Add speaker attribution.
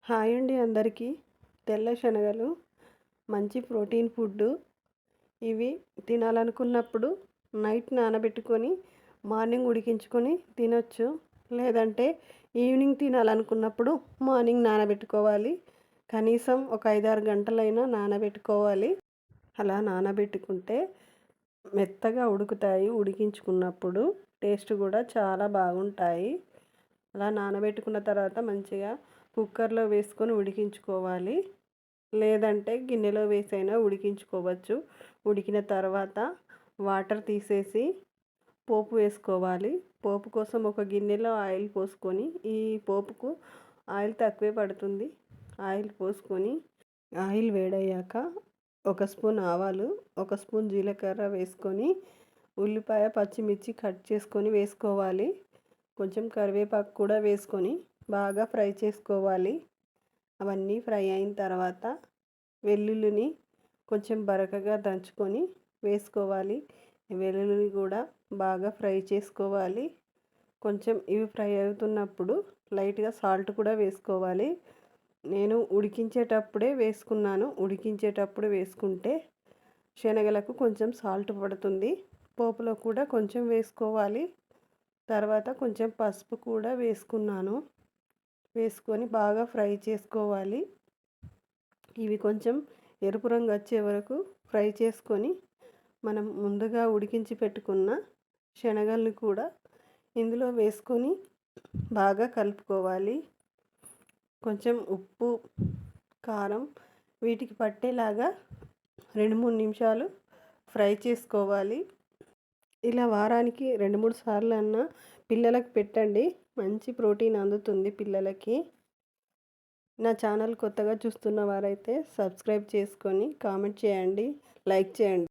Speaker 1: Hi అండి అందరికీ. తెల్ల శనగలు మంచి ప్రోటీన్ ఫుడ్డు. ఇవి తినాలనుకున్నప్పుడు నైట్ నానబెట్టుకొని మార్నింగ్ ఉడికించుకొని తినొచ్చు. లేదంటే ఈవినింగ్ తినాలనుకున్నప్పుడు మార్నింగ్ నానబెట్టుకోవాలి. కనీసం ఒక 5-6 గంటలైనా నానబెట్టుకోవాలి. అలా నానబెట్టుకుంటే మెత్తగా ఉడుకుతాయి. ఉడికించుకున్నప్పుడు టేస్ట్ కూడా చాలా బాగుంటాయి. అలా నానబెట్టుకున్న తర్వాత మంచిగా కుక్కర్లో వేసుకొని ఉడికించుకోవాలి. లేదంటే గిన్నెలో వేసైనా ఉడికించుకోవచ్చు. ఉడికిన తర్వాత వాటర్ తీసేసి పోపు వేసుకోవాలి. పోపు కోసం ఒక గిన్నెలో ఆయిల్ పోసుకొని, ఈ పోపుకు ఆయిల్ తక్కువే పడుతుంది. ఆయిల్ పోసుకొని ఆయిల్ వేడయ్యాక ఒక స్పూన్ ఆవాలు, ఒక స్పూన్ జీలకర్ర వేసుకొని ఉల్లిపాయ పచ్చిమిర్చి కట్ చేసుకొని వేసుకోవాలి. కొంచెం కరివేపాకు కూడా వేసుకొని బాగా ఫ్రై చేసుకోవాలి. అవన్నీ ఫ్రై అయిన తర్వాత వెల్లుల్లిని కొంచెం బరకగా దంచుకొని వేసుకోవాలి. వెల్లుల్లి కూడా బాగా ఫ్రై చేసుకోవాలి. కొంచెం ఇవి ఫ్రై అవుతున్నప్పుడు లైట్గా సాల్ట్ కూడా వేసుకోవాలి. నేను ఉడికించేటప్పుడే వేసుకున్నాను. ఉడికించేటప్పుడు వేసుకుంటే శనగలకు కొంచెం సాల్ట్ పడుతుంది. పోపులో కూడా కొంచెం వేసుకోవాలి. తర్వాత కొంచెం పసుపు కూడా వేసుకున్నాను. వేసుకొని బాగా ఫ్రై చేసుకోవాలి. ఇవి కొంచెం ఎరుపు రంగు వచ్చే వరకు ఫ్రై చేసుకొని మనం ముందుగా ఉడికించి పెట్టుకున్న శనగలను కూడా ఇందులో వేసుకొని బాగా కలుపుకోవాలి. కొంచెం ఉప్పు, కారం వీటికి పట్టేలాగా 2-3 నిమిషాలు ఫ్రై చేసుకోవాలి. ఇలా వారానికి 2-3 సార్లు అన్నా పిల్లలకు పెట్టండి. మంచి ప్రోటీన్ అందుతుంది పిల్లలకి. నా ఛానల్ కొత్తగా చూస్తున్న వారైతే సబ్స్క్రైబ్ చేసుకొని కామెంట్ చేయండి, లైక్ చేయండి.